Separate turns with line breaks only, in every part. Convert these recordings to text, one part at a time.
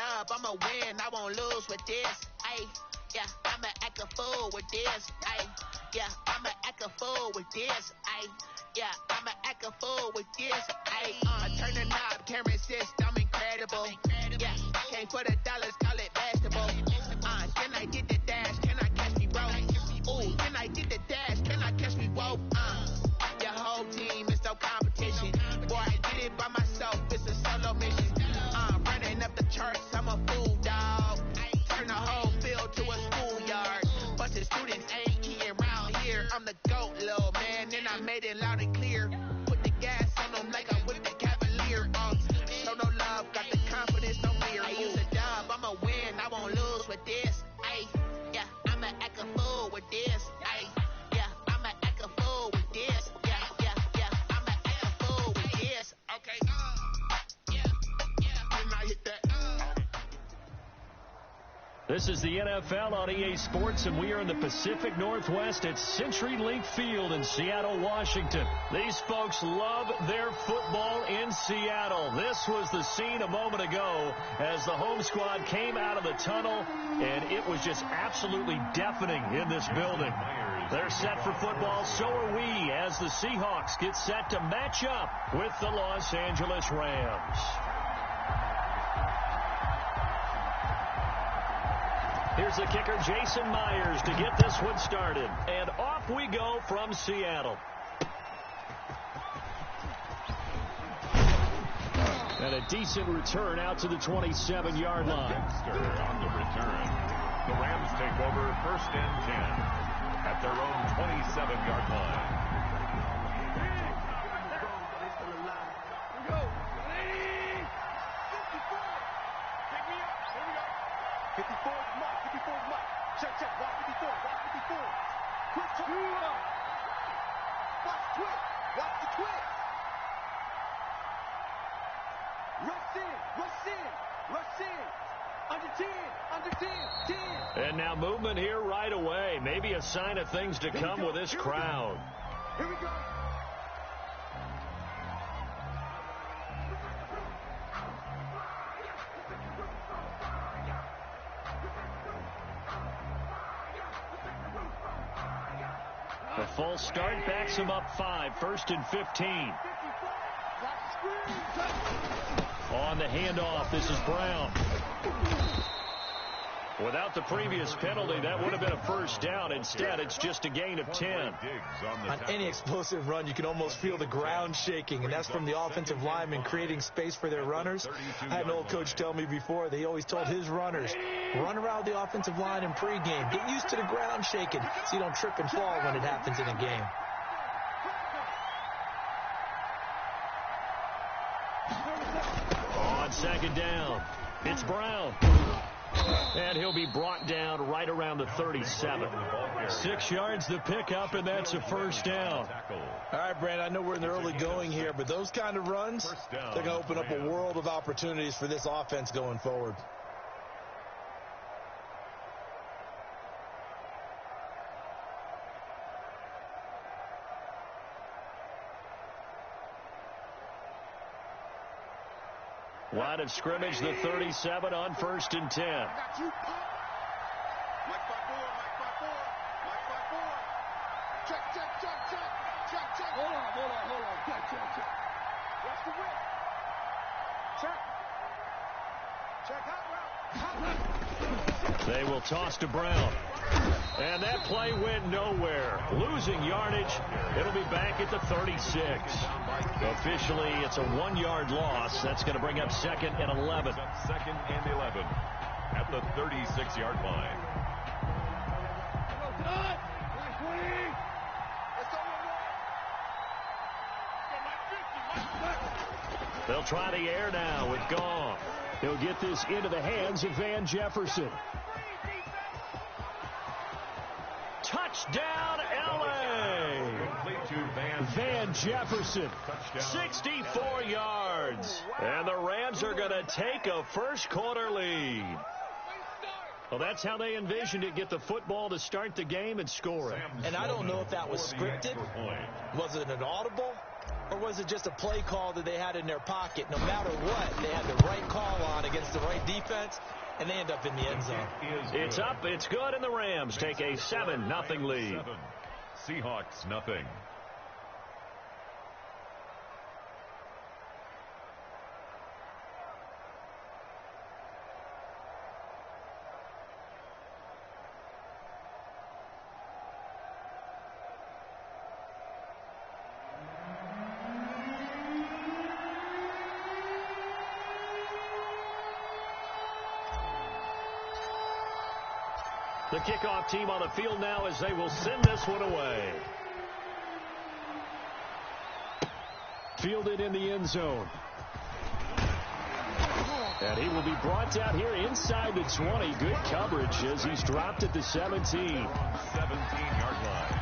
dub, I'ma win, I won't lose with this. Ayy, yeah, I'ma act a fool with this. Ayy, yeah, I'ma act a fool with this. Ayy, yeah, I'ma act a fool with this. Ayy, turn the knob, can't resist, I'm incredible. Yeah, came for the dollars, call it basketball. Can I get the dash? Can I catch me, bro? Ooh, can I get the dash? Can I catch me, whoa? Your whole team is no competition. Boy, I did it by myself, it's a solo mission. Running up the charts, I'm a fool, dog. Turn the whole field to a schoolyard. Bunch of students ain't eating round here. I'm the GOAT, little man, and I made it loud and clear. Put the gas on them like I'm with the Cavalier. Show no love, got the confidence, no fear. I use a dub, I'ma win, I won't lose with this. Ayy, yeah, I'ma act a fool with this. Ayy, yeah, I'ma act a fool with this. Yeah, I'ma act a fool with this. Okay, then I hit that.
This is the NFL on EA Sports, and we are in the Pacific Northwest at CenturyLink Field in Seattle, Washington. These folks love their football in Seattle. This was the scene a moment ago as the home squad came out of the tunnel, and it was just absolutely deafening in this building. They're set for football, so are we, as the Seahawks get set to match up with the Los Angeles Rams. Here's the kicker, Jason Myers, to get this one started. And off we go from Seattle. And a decent return out to the 27-yard line.
On the return. The Rams take over 1st and 10 at their own 27-yard line.
54 is Mike. 54 is Mike. Check. Watch 54. Watch 54. Quick turn. Watch quick. Watch the quick. Rush in. Under 10. 10.
And now movement here right away. Maybe a sign of things to come with this crowd.
Here we go.
The false start backs him up 5, 1st and 15. On the handoff, this is Brown. Without the previous penalty, that would have been a 1st down. Instead, it's just a gain of 10.
On any explosive run, you can almost feel the ground shaking, and that's from the offensive linemen creating space for their runners. I had an old coach tell me before, they always told his runners, run around the offensive line in pregame. Get used to the ground shaking so you don't trip and fall when it happens in a game.
On 2nd down, it's Brown. And he'll be brought down right around the 37. 6 yards the pickup, and that's a 1st down.
All right, Brandon, I know we're in the early going here, but those kind of runs, they're going to open up a world of opportunities for this offense going forward.
Line of scrimmage, the 37 on 1st and 10.
Mike 5-4. Check. Hold on. Check. Watch the whip. Check.
They will toss to Brown. And that play went nowhere. Losing yardage. It'll be back at the 36. Officially, it's a 1-yard loss. That's going to bring up 2nd and 11.
2nd and 11 at the 36-yard line.
They'll try the air now with Goff. He'll get this into the hands of Van Jefferson. Touchdown, L.A. Van Jefferson, 64 yards. And the Rams are going to take a first-quarter lead. Well, that's how they envisioned it, get the football to start the game and score it.
And I don't know if that was scripted. Was it an audible? Or was it just a play call that they had in their pocket? No matter what, they had the right call on against the right defense, and they end up in the end zone.
It's up, it's good, and the Rams take a 7-0 lead.
Seahawks nothing.
The kickoff team on the field now as they will send this one away. Fielded in the end zone. And he will be brought down here inside the 20. Good coverage as he's dropped at the 17.
17-yard line.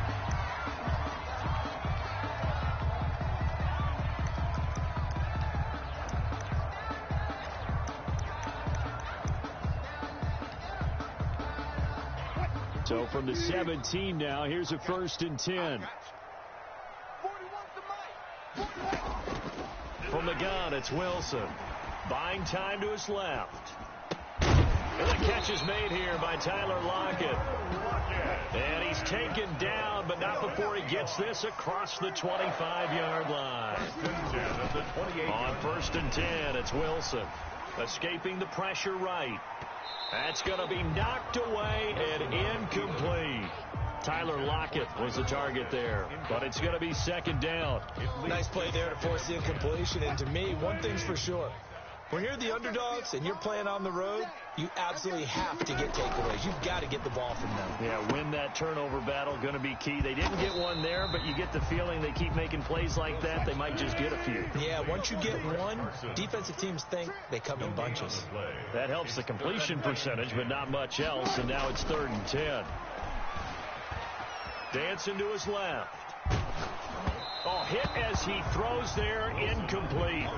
So from the 17 now, here's a 1st and 10. From the gun, it's Wilson. Buying time to his left. And the catch is made here by Tyler Lockett. And he's taken down, but not before he gets this across the 25-yard line. On 1st and 10, it's Wilson. Escaping the pressure right. That's going to be knocked away and incomplete. Tyler Lockett was the target there, but it's going to be 2nd down.
Nice play there to force the incompletion. And to me, one thing's for sure. When you're the underdogs and you're playing on the road, you absolutely have to get takeaways. You've got to get the ball from them.
Yeah, win that turnover battle, going to be key. They didn't get one there, but you get the feeling they keep making plays like that, they might just get a few.
Yeah, once you get one, defensive teams think they come in bunches.
That helps the completion percentage, but not much else, and now it's 3rd and 10. Dancing to his left. Oh, hit as he throws there, incomplete.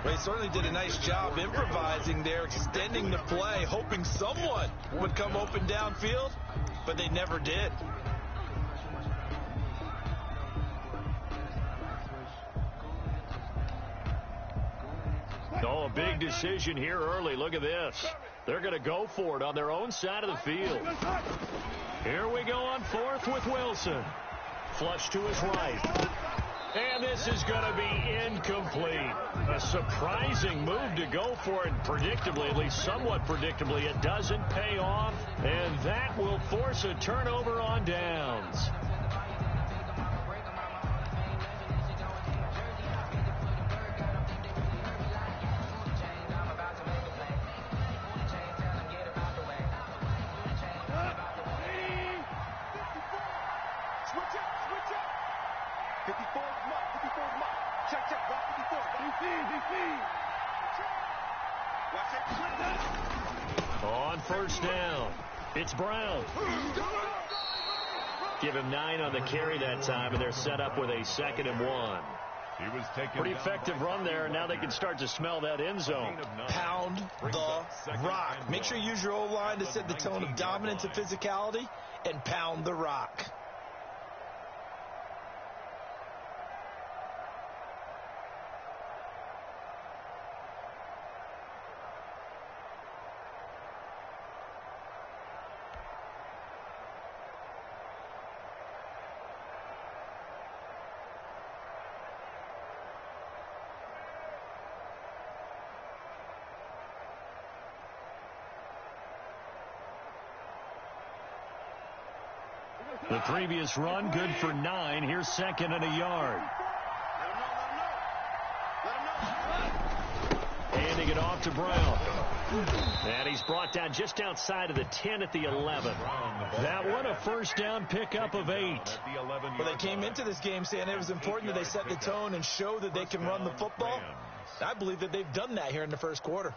They certainly did a nice job improvising there, extending the play, hoping someone would come open downfield, but they never did.
Oh, a big decision here early. Look at this. They're going to go for it on their own side of the field. Here we go on 4th with Wilson. Flush to his right. And this is going to be incomplete. A surprising move to go for it predictably, at least somewhat predictably. It doesn't pay off, and that will force a turnover on downs. On 1st down, it's Brown. Give him 9 on the carry that time, and they're set up with a 2nd and 1.
He was taken
Pretty effective run there, and now they can start to smell that end zone.
Pound the rock. Make sure you use your O-line to set the tone of dominance and physicality, and pound the rock.
The previous run, good for 9. Here's 2nd and a yard. Handing it off to Brown. And he's brought down just outside of the 10 at the 11. That one a 1st down pickup of 8.
Well, they came into this game saying it was important that they set the tone and show that they can run the football. I believe that they've done that here in the 1st quarter.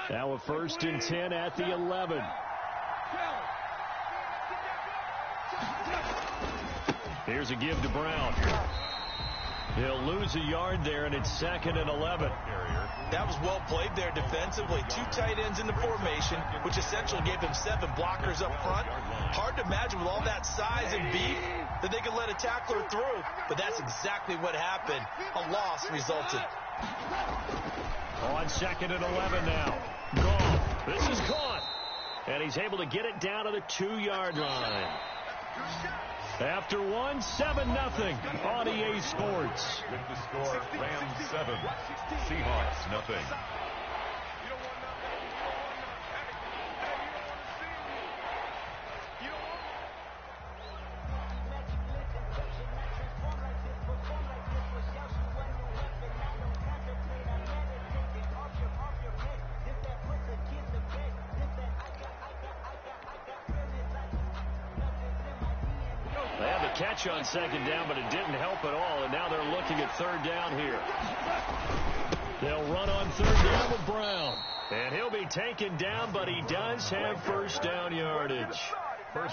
Now a 1st and 10 at the 11. Here's a give to Brown. He'll lose a yard there, and it's 2nd and 11.
That was well played there defensively. 2 tight ends in the formation, which essentially gave them 7 blockers up front. Hard to imagine with all that size and beef that they could let a tackler through, but that's exactly what happened. A loss resulted.
On 2nd and 11 now. Gone. This is caught. And he's able to get it down to the 2-yard line. After 1, 7-0 on EA Sports.
With the score, Rams 7, Seahawks nothing.
They had the catch on 2nd down, but it didn't help at all, and now they're looking at 3rd down here. They'll run on 3rd down with Brown. And he'll be taken down, but he does have 1st down yardage.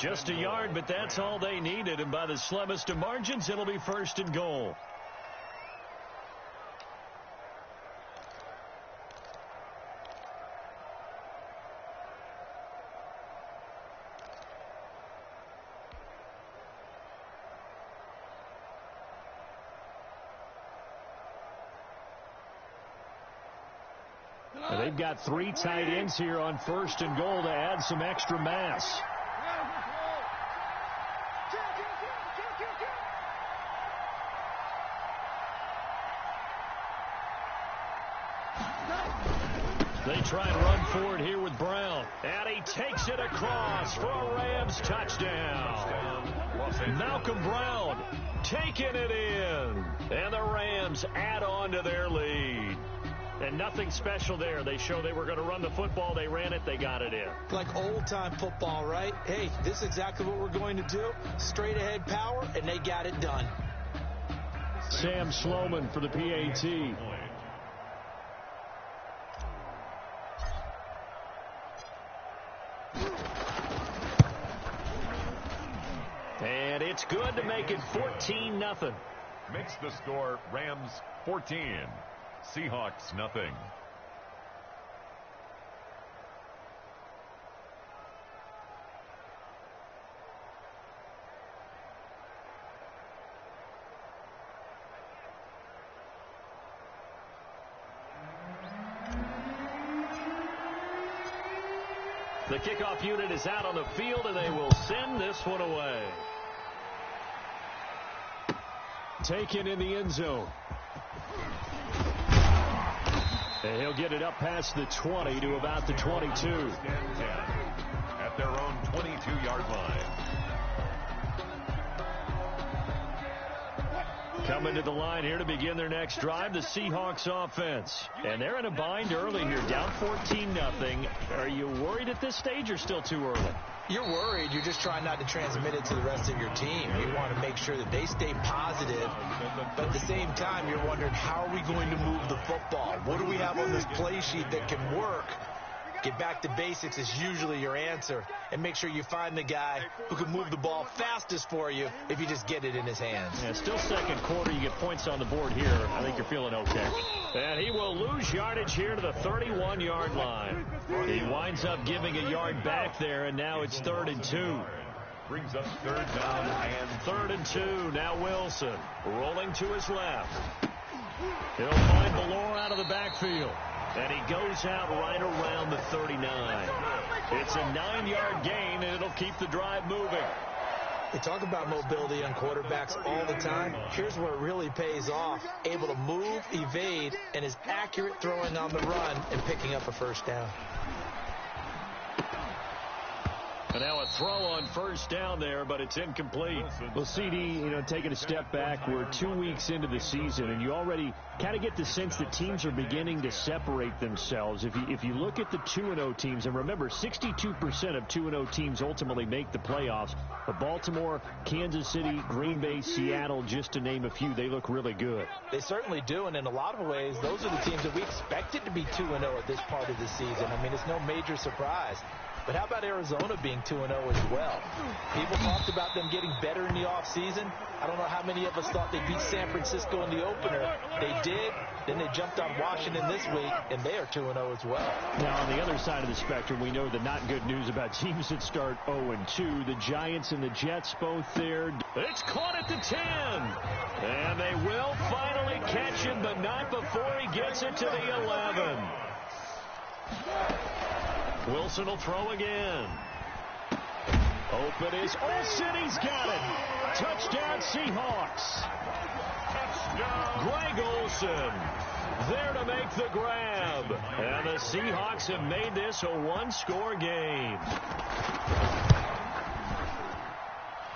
Just a yard, but that's all they needed, and by the slimmest of margins, it'll be 1st and goal. They've got 3 tight ends here on 1st and goal to add some extra mass. They try and run forward here with Brown. And he takes it across for a Rams touchdown. Malcolm Brown taking it in. And the Rams add on to their lead. And nothing special there. They show they were going to run the football. They ran it. They got it in.
Like old-time football, right? Hey, this is exactly what we're going to do. Straight-ahead power, and they got it done.
Sam Sloman for the PAT. And it's good to make it 14-0.
Makes the score Rams 14. Seahawks nothing.
The kickoff unit is out on the field, and they will send this one away. Taken in the end zone. And he'll get it up past the 20 to about the 22.
At their own 22-yard line.
Coming to the line here to begin their next drive, the Seahawks offense. And they're in a bind early here, down 14-0. Are you worried at this stage or still too early?
You're worried. You're just trying not to transmit it to the rest of your team. You want to make sure that they stay positive. But at the same time, you're wondering, how are we going to move the football? What do we have on this play sheet that can work? Get back to basics is usually your answer. And make sure you find the guy who can move the ball fastest for you if you just get it in his hands.
Yeah, still second quarter. You get points on the board here. I think you're feeling okay. And he will lose yardage here to the 31-yard line. He winds up giving a yard back there, and now it's 3rd and 2.
Brings up 3rd down and
3rd and 2. Now Wilson rolling to his left. He'll find Valor out of the backfield. And he goes out right around the 39. It's a 9-yard gain, and it'll keep the drive moving.
We talk about mobility on quarterbacks all the time. Here's where it really pays off. Able to move, evade, and is accurate throwing on the run and picking up a 1st down.
And now a throw on first down there, but it's incomplete.
Well, CD, taking a step back, we're 2 weeks into the season, and you already kind of get the sense that teams are beginning to separate themselves. If you look at the 2-0 teams, and remember, 62% of 2-0 teams ultimately make the playoffs. But Baltimore, Kansas City, Green Bay, Seattle, just to name a few, they look really good.
They certainly do, and in a lot of ways, those are the teams that we expected to be 2-0 at this part of the season. I mean, it's no major surprise. But how about Arizona being 2-0 as well? People talked about them getting better in the offseason. I don't know how many of us thought they'd beat San Francisco in the opener. They did. Then they jumped on Washington this week, and they are 2-0 as well.
Now, on the other side of the spectrum, we know the not good news about teams that start 0-2. The Giants and the Jets both there.
It's caught at the 10. And they will finally catch him, but not before he gets it to the 11. Wilson will throw again. Open is Olsen. He's got it. Touchdown, Seahawks. Greg Olsen there to make the grab. And the Seahawks have made this a one-score game.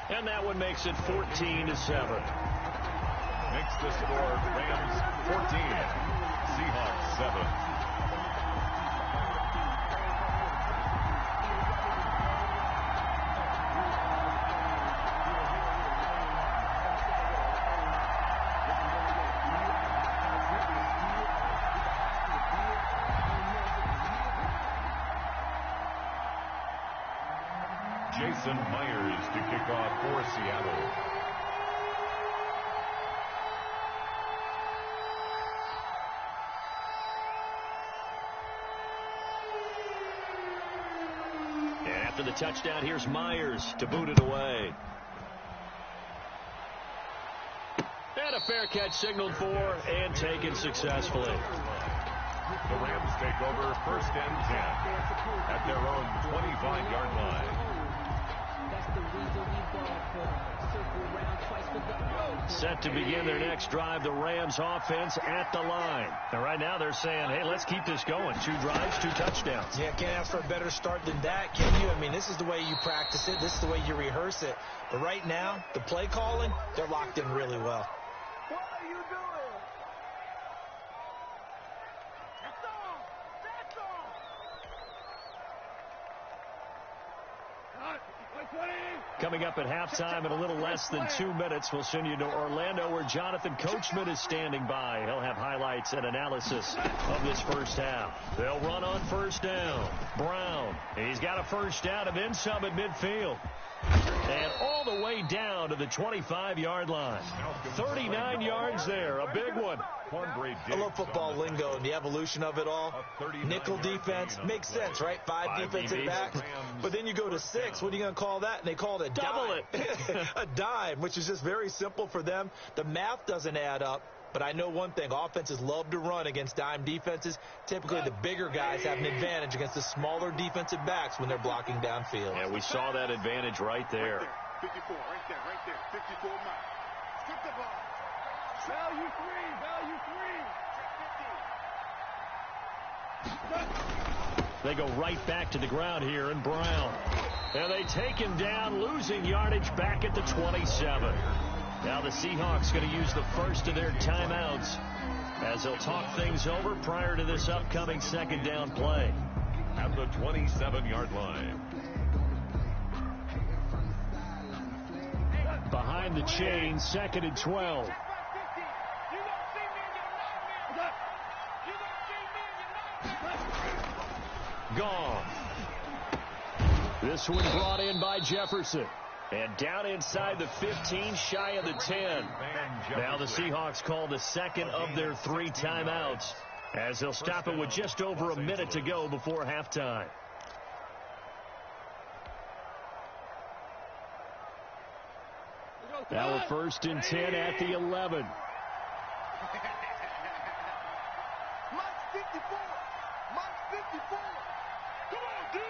And that one makes it 14-7.
Makes the score Rams 14, Seahawks 7. Jason Myers to kick off for Seattle.
And after the touchdown, here's Myers to boot it away. And a fair catch signaled for and taken successfully.
The Rams take over first and 10 at their own 25-yard line.
Set to begin their next drive, the Rams offense at the line. And right now they're saying, hey, let's keep this going. 2 drives, 2 touchdowns.
Yeah, can't ask for a better start than that, can you? I mean, this is the way you practice it. This is the way you rehearse it. But right now, the play calling, they're locked in really well.
What are you doing? That's all. That's all.
Coming up at halftime in a little less than 2 minutes, we'll send you to Orlando where Jonathan Coachman is standing by. He'll have highlights and analysis of this first half. They'll run on first down. Brown, he's got a first down and then some at midfield. And all the way down to the 25-yard line. 39 yards there, a big one.
I love football lingo and the evolution of it all. Nickel defense makes sense, right? 5 defensive backs. But then you go to 6. What are you going to call that? And they call it a dime. A dime, which is just very simple for them. The math doesn't add up. But I know one thing. Offenses love to run against dime defenses. Typically, the bigger guys have an advantage against the smaller defensive backs when they're blocking downfield.
Yeah, we saw that advantage right there.
54, right there. 54 miles. Skip the ball. Value 3.
They go right back to the ground here in Brown. And they take him down, losing yardage back at the 27. Now the Seahawks going to use the first of their timeouts as they'll talk things over prior to this upcoming second down play.
At the 27-yard line.
Behind the chain, 2nd and 12. Gone. This one brought in by Jefferson. And down inside the 15, shy of the 10. Now the Seahawks call the second of their 3 timeouts as they'll stop it with just over a minute to go before halftime. Now a 1st and 10 at the 11.
Mike 54. Mike 54. Come on, dude.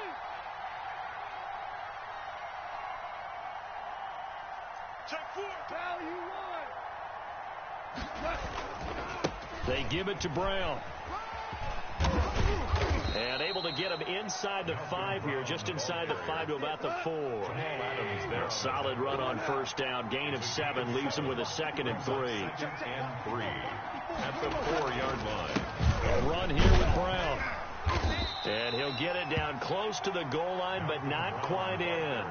Check 4. Value 1.
They give it to Brown. And able to get him inside the 5 here, just inside the 5 to about the 4. A solid run on first down. Gain of 7 leaves him with a 2nd and 3.
At the 4-yard line.
A run here with Brown. And he'll get it down close to the goal line, but not quite in.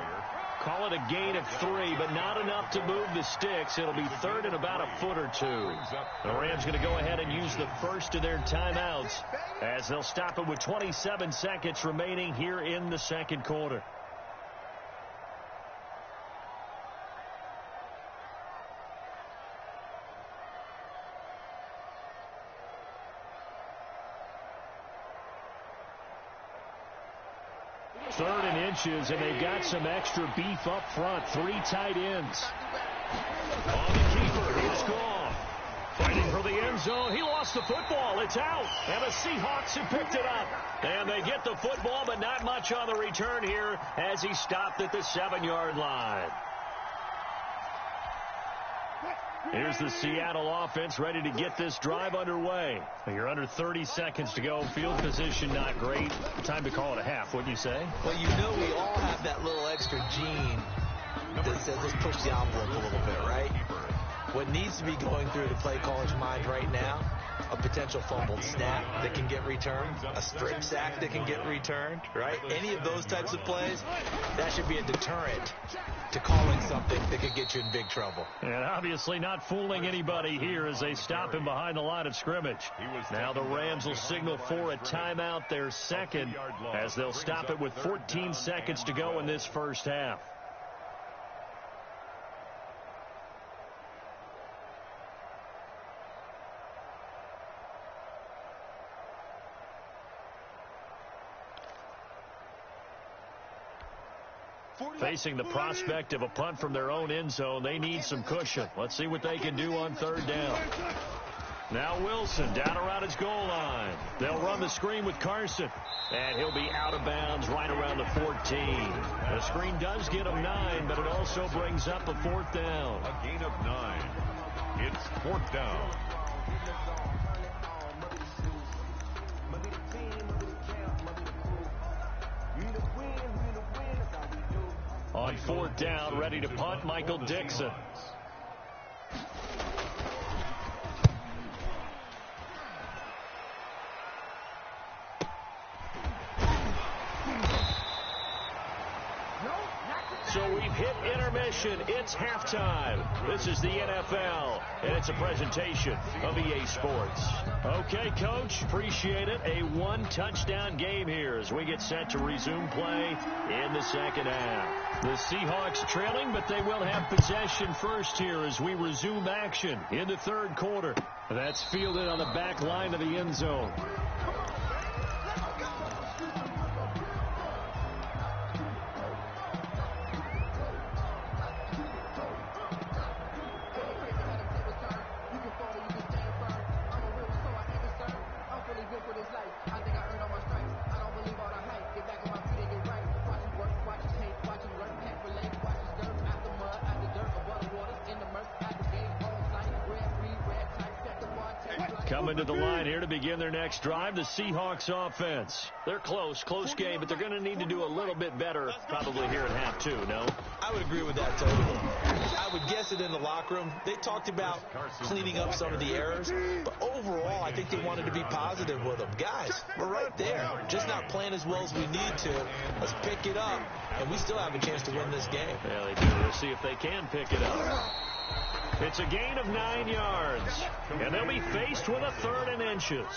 Call it a gain of 3, but not enough to move the sticks. It'll be 3rd and about a foot or 2. The Rams going to go ahead and use the first of their timeouts as they'll stop it with 27 seconds remaining here in the second quarter. Third and inches, and they've got some extra beef up front. 3 tight ends. On the keeper, he's gone. Fighting for the end zone. He lost the football. It's out. And the Seahawks have picked it up. And they get the football, but not much on the return here as he stopped at the 7-yard line. Here's the Seattle offense ready to get this drive underway. You're under 30 seconds to go. Field position not great. Time to call it a half, wouldn't you say?
Well, you know we all have that little extra gene that says let's push the envelope a little bit, right? What needs to be going through the play caller's mind right now, a potential fumbled snap that can get returned, a strip sack that can get returned, right? Any of those types of plays, that should be a deterrent to calling something that could get you in big trouble.
And obviously not fooling anybody here as they stop him behind the line of scrimmage. Now the Rams will signal for a timeout, their 2nd, as they'll stop it with 14 seconds to go in this first half. Facing the prospect of a punt from their own end zone, they need some cushion. Let's see what they can do on 3rd down. Now Wilson down around his goal line. They'll run the screen with Carson. And he'll be out of bounds right around the 14. The screen does get him 9, but it also brings up a 4th down.
A gain of 9. It's 4th down.
On 4th down, ready to punt, Michael Dixon. So we've hit intermission. It's halftime. This is the NFL, and it's a presentation of EA Sports. Okay, Coach, appreciate it. A 1-touchdown game here as we get set to resume play in the second half. The Seahawks trailing, but they will have possession first here as we resume action in the third quarter. That's fielded on the back line of the end zone. Coming to the line here to begin their next drive, the Seahawks offense. They're close game, but they're going to need to do a little bit better probably here in half 2, no?
I would agree with that totally. I would guess it in the locker room. They talked about cleaning up some of the errors, but overall, I think they wanted to be positive with them. Guys, we're right there. Just not playing as well as we need to. Let's pick it up, and we still have a chance to win this game.
Yeah, they do. We'll see if they can pick it up. It's a gain of 9 yards, and they'll be faced with a 3rd and inches.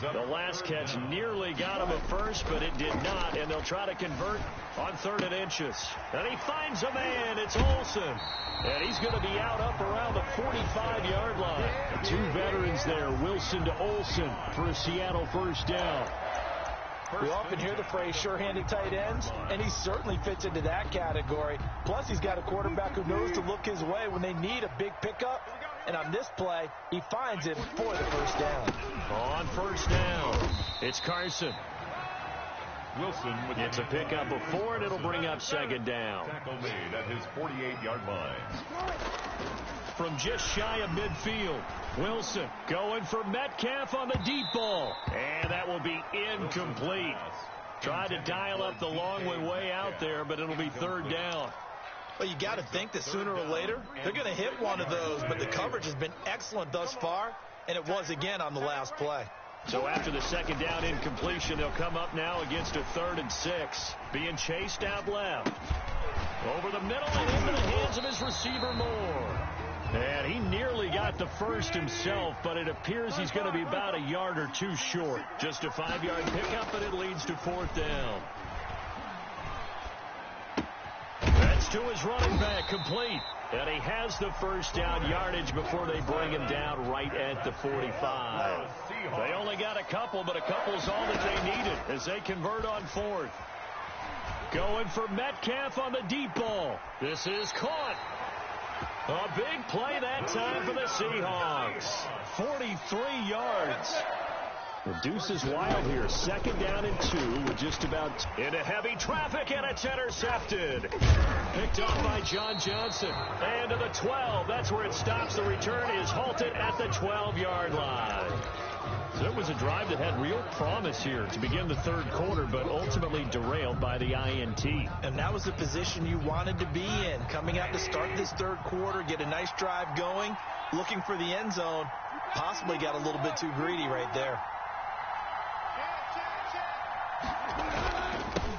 The last catch nearly got him a first, but it did not, and they'll try to convert on 3rd and inches. And he finds a man. It's Olsen. And he's going to be out up around the 45-yard line. 2 veterans there, Wilson to Olsen for a Seattle first down.
We often hear the phrase sure-handed tight ends, and he certainly fits into that category. Plus, he's got a quarterback who knows to look his way when they need a big pickup. And on this play, he finds it for the first down.
On first down, it's Carson.
Wilson with
it's a pickup of 4, and it'll bring up second down.
Tackle made at his 48-yard line.
From just shy of midfield, Wilson going for Metcalf on the deep ball. And that will be incomplete. Tried to dial up the long way out there, but it'll be third down.
Well, you got to think that sooner or later they're going to hit one of those, but the coverage has been excellent thus far, and it was again on the last play.
So after the second down incompletion, they'll come up now against a 3rd and 6. Being chased out left. Over the middle and into the hands of his receiver Moore. And he nearly got the first himself, but it appears he's going to be about a yard or two short. Just a 5-yard pickup, and it leads to 4th down. That's to his running back, complete. And he has the first down yardage before they bring him down right at the 45. They only got a couple, but a couple's all that they needed as they convert on 4th. Going for Metcalf on the deep ball. This is caught. A big play that time for the Seahawks. 43 yards. The deuce is wild here. Second down and 2 with just about into heavy traffic, and it's intercepted. Picked off by John Johnson. And to the 12. That's where it stops. The return is halted at the 12-yard line. So it was a drive that had real promise here to begin the third quarter, but ultimately derailed by the INT.
And that was the position you wanted to be in. Coming out to start this third quarter, get a nice drive going, looking for the end zone. Possibly got a little bit too greedy right there.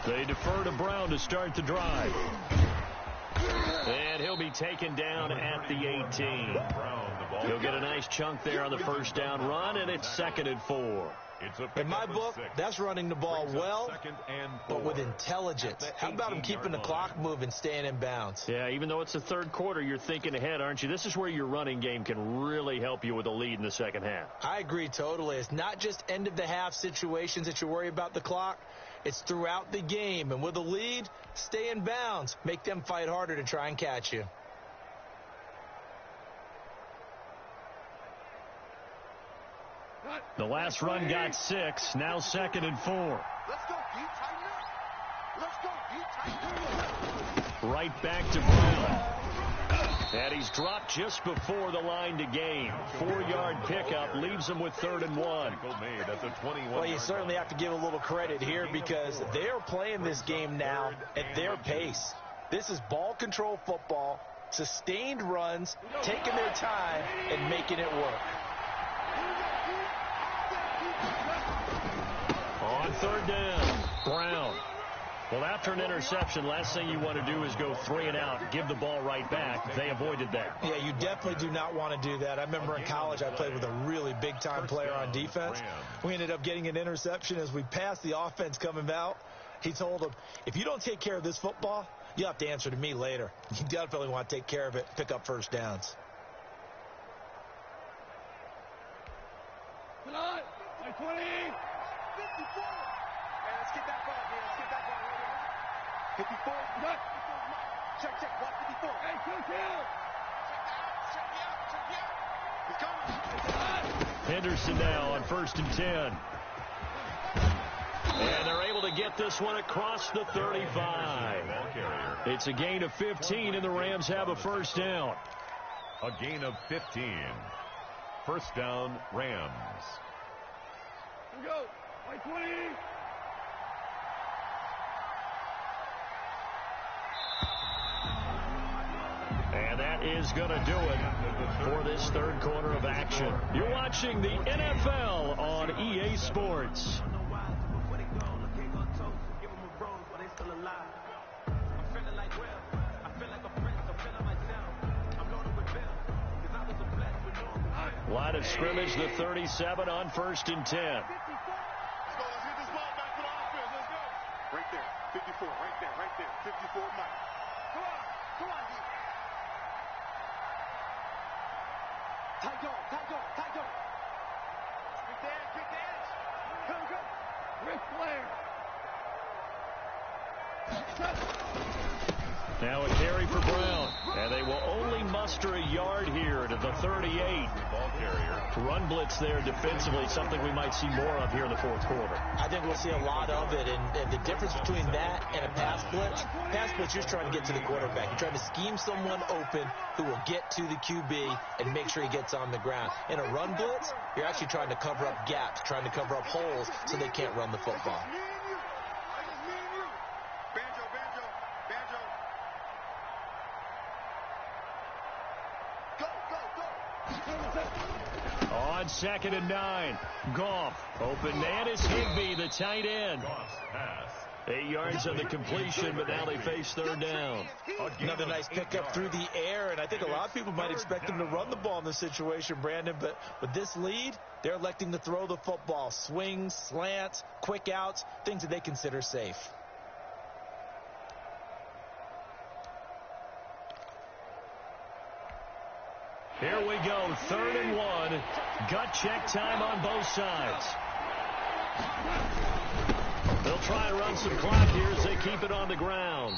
They defer to Brown to start the drive. And he'll be taken down at the 18. He'll get a nice chunk there on the first down run, and it's 2nd and 4.
In my book, that's running the ball well, but with intelligence. How about him keeping the clock moving, staying in bounds?
Yeah, even though it's the third quarter, you're thinking ahead, aren't you? This is where your running game can really help you with a lead in the second half.
I agree totally. It's not just end-of-the-half situations that you worry about the clock. It's throughout the game. And with a lead, stay in bounds. Make them fight harder to try and catch you.
The last run got 6. Now 2nd and 4.
Let's go, D. Tighten up. Let's go, D. Tighten up.
Right back to Brown. And he's dropped just before the line to gain. 4-yard pickup leaves him with 3rd and 1.
Well, you certainly have to give a little credit here because they're playing this game now at their pace. This is ball control football, sustained runs, taking their time, and making it work.
On 3rd down, Brown. Well, after an interception, last thing you want to do is go 3 and out, give the ball right back. They avoided that.
Yeah, you definitely do not want to do that. I remember in college I played with a really big-time player on defense. We ended up getting an interception as we passed the offense coming out. He told him, if you don't take care of this football, you'll have to answer to me later. You definitely want to take care of it, pick up first downs.
Come on. 20. 54. Hey, let's get that ball, man. Let's get that ball right here. 54. What? Check, check. Watch 54. Hey, check out. Check out. He's coming.
Henderson now on 1st and 10. And they're able to get this one across the 35. It's a gain of 15, and the Rams have a first down.
A gain of 15. First down, Rams.
Here we go. 20.
And that is going to do it for this third quarter of action. You're watching the NFL on EA Sports. Line of scrimmage, the 37 on 1st and 10.
Let's go. Let's get this ball back to the offense. Let's go. Right there. 54. Right there. Right there. 54, Mike. Come on. Come on, D. Tight dog. Tight dog. Tight dog. Big dash. Big dash. Come, come. Rick Flair.
Now a carry for Brown. And they will only muster extra yard here to the 38.
Ball carrier.
Run blitz there defensively, something we might see more of here in the fourth quarter.
I think we'll see a lot of it, and the difference between that and a pass blitz, you're trying to get to the quarterback. You're trying to scheme someone open who will get to the QB and make sure he gets on the ground. In a run blitz, you're actually trying to cover up gaps, trying to cover up holes so they can't run the football.
On 2nd and 9, Goff. Open man is Higbee, the tight end.
Goff's pass.
8 yards on the completion, but now they face 3rd down.
Another nice pickup through the air, and I think a lot of people might expect them to run the ball in this situation, Brandon, but with this lead, they're electing to throw the football. Swings, slants, quick outs, things that they consider safe.
Here we go, 3rd and 1. Gut check time on both sides. They'll try and run some clock here as they keep it on the ground.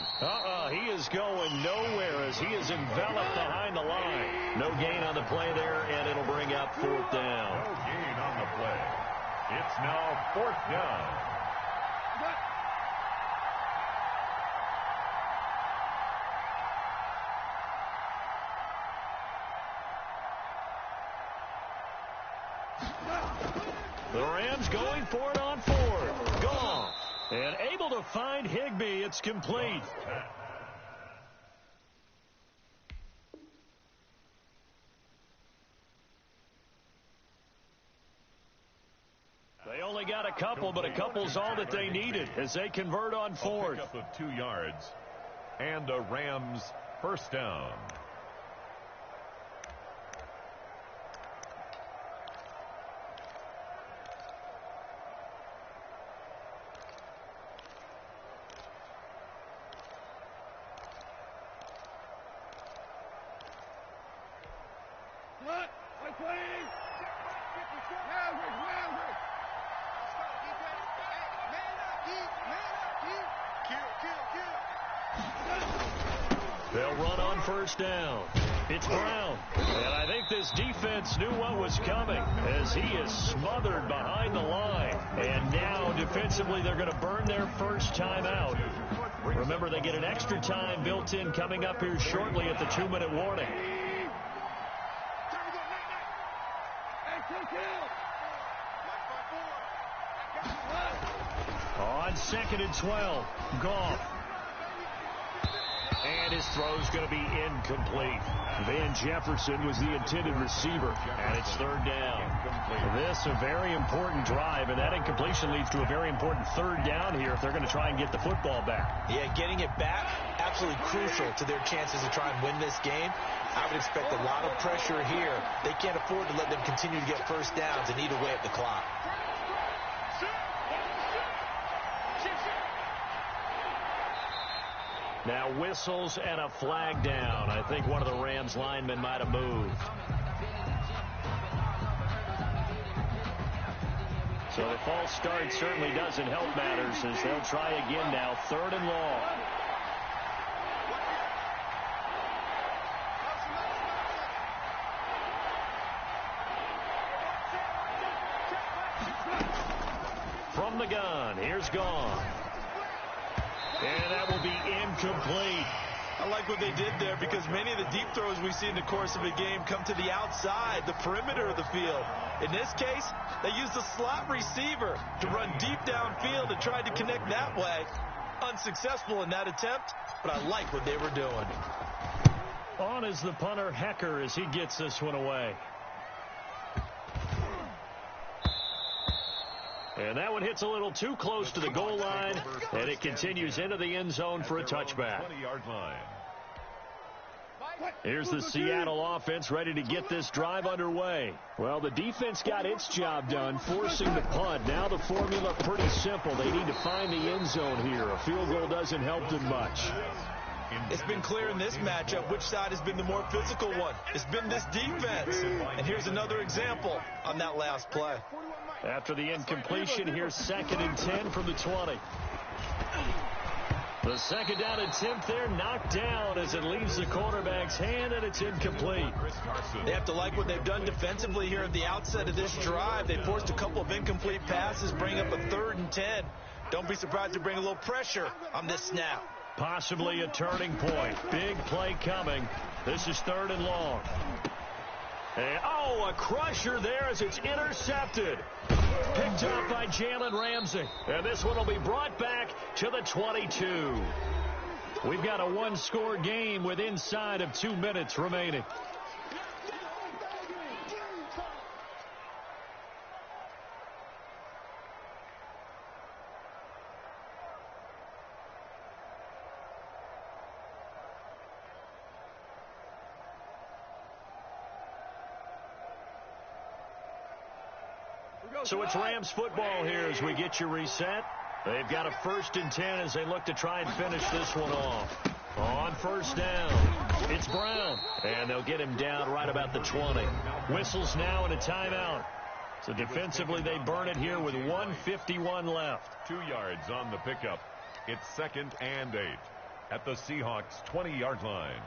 He is going nowhere as he is enveloped behind the line. No gain on the play there, and it'll bring up 4th down.
No gain on the play. It's now 4th down.
The Rams going for it on 4th. Goff. And able to find Higbee. It's complete. They only got a couple, but a couple's all that they needed as they convert on 4th.
Up of 2 yards and a Rams 1st down.
They'll run on 1st down. It's Brown. And I think this defense knew what was coming as he is smothered behind the line. And now defensively they're going to burn their first time out. Remember, they get an extra time built in coming up here shortly at the 2-minute warning. On 2nd and 12, Goff. And his throw's going to be incomplete. Van Jefferson was the intended receiver, and it's 3rd down. This a very important drive, and that incompletion leads to a very important 3rd down here if they're going to try and get the football back.
Yeah, getting it back, absolutely crucial to their chances to try and win this game. I would expect a lot of pressure here. They can't afford to let them continue to get 1st downs and eat away at the clock.
Now whistles and a flag down. I think one of the Rams linemen might have moved. So the false start certainly doesn't help matters as they'll try again now. 3rd and long. From the gun, here's Goff. And that will be incomplete.
I like what they did there because many of the deep throws we see in the course of a game come to the outside, the perimeter of the field. In this case, they used the slot receiver to run deep downfield and tried to connect that way. Unsuccessful in that attempt, but I like what they were doing.
On is the punter, Hecker, as he gets this one away. And that one hits a little too close to the goal line, and it continues into the end zone for a touchback.
20-yard line.
Here's the Seattle offense ready to get this drive underway. Well, the defense got its job done, forcing the punt. Now the formula pretty simple. They need to find the end zone here. A field goal doesn't help them much.
It's been clear in this matchup which side has been the more physical one. It's been this defense. And here's another example on that last play.
After the incompletion, here's 2nd and 10 from the 20. The second down attempt there knocked down as it leaves the quarterback's hand, and it's incomplete.
They have to like what they've done defensively here at the outset of this drive. They forced a couple of incomplete passes, bring up a 3rd and 10. Don't be surprised to bring a little pressure on this snap.
Possibly a turning point. Big play coming. This is 3rd and long. And, a crusher there as it's intercepted. Picked up by Jalen Ramsey. And this one will be brought back to the 22. We've got a 1-score game with inside of 2 minutes remaining. So it's Rams football here as we get you reset. They've got a 1st and 10 as they look to try and finish this one off. On 1st down, it's Brown. And they'll get him down right about the 20. Whistles now and a timeout. So defensively they burn it here with 1:51 left.
2 yards on the pickup. It's 2nd and 8 at the Seahawks 20-yard line.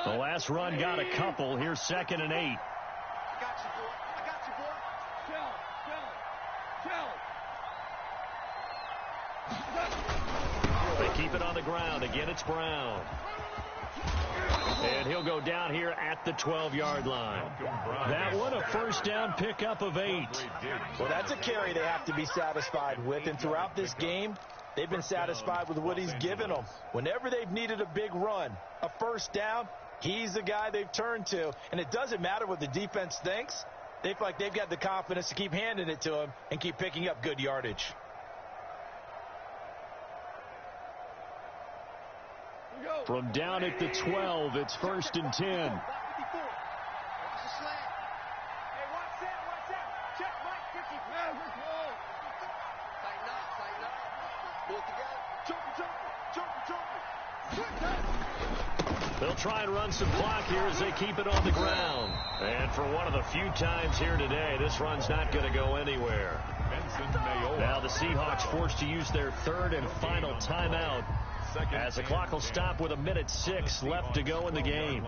The last run got a couple. Here's 2nd and 8.
I got you, boy. I got you, boy. Chill.
They keep it on the ground. Again, it's Brown. And he'll go down here at the 12-yard line. That one, a 1st down pickup of 8.
Well, that's a carry they have to be satisfied with. And throughout this game, they've been satisfied with what he's given them. Whenever they've needed a big run, a 1st down, he's the guy they've turned to. And it doesn't matter what the defense thinks. They feel like they've got the confidence to keep handing it to him and keep picking up good yardage.
From down at the 12, it's 1st and 10.
Watch the slant. Hey, watch that. Check, Mike. 50. Tighten up. Pull it together. Jumper.
They'll try and run some clock here as they keep it on the ground. And for one of the few times here today, this run's not going to go anywhere. Now the Seahawks forced to use their 3rd and final timeout, as the clock will stop with 1:06 left to go in the game.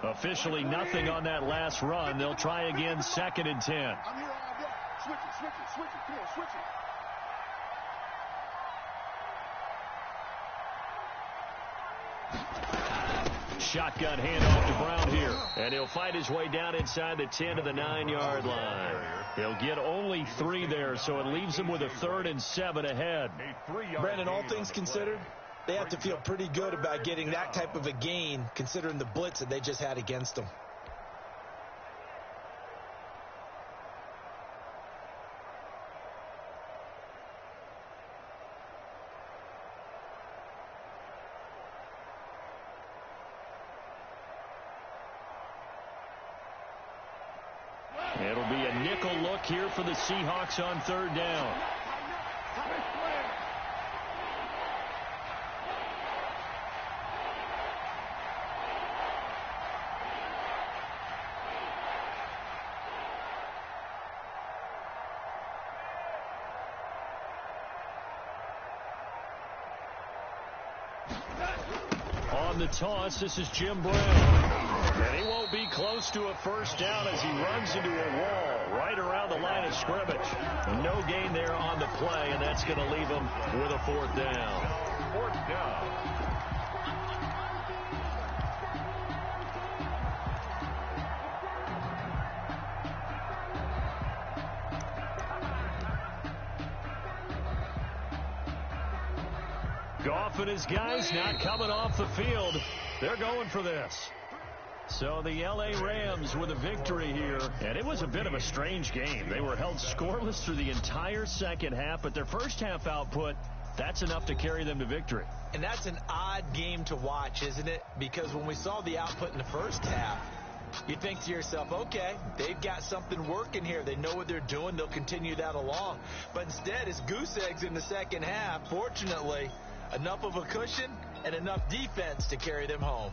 Officially nothing on that last run. They'll try again, 2nd and 10.
I'm here all day. Switch it. Come on, switch it.
Shotgun handoff to Brown here. And he'll fight his way down inside the 10 to the 9-yard line. He'll get only 3 there, so it leaves him with a 3rd and 7 ahead.
Brandon, all things considered, they have to feel pretty good about getting that type of a gain, considering the blitz that they just had against them.
It'll be a nickel look here for the Seahawks on 3rd down. On the toss, this is Jim Brown. And he won't be close to a 1st down as he runs into a wall right around the line of scrimmage. No gain there on the play, and that's going to leave him with a 4th down.
4th down.
Goff and his guys not coming off the field. They're going for this. So the L.A. Rams with a victory here. And it was a bit of a strange game. They were held scoreless through the entire second half, but their first half output, that's enough to carry them to victory.
And that's an odd game to watch, isn't it? Because when we saw the output in the first half, You think to yourself, okay, they've got something working here. They know what they're doing. They'll continue that along. But instead, it's goose eggs in the second half. Fortunately, enough of a cushion and enough defense to carry them home.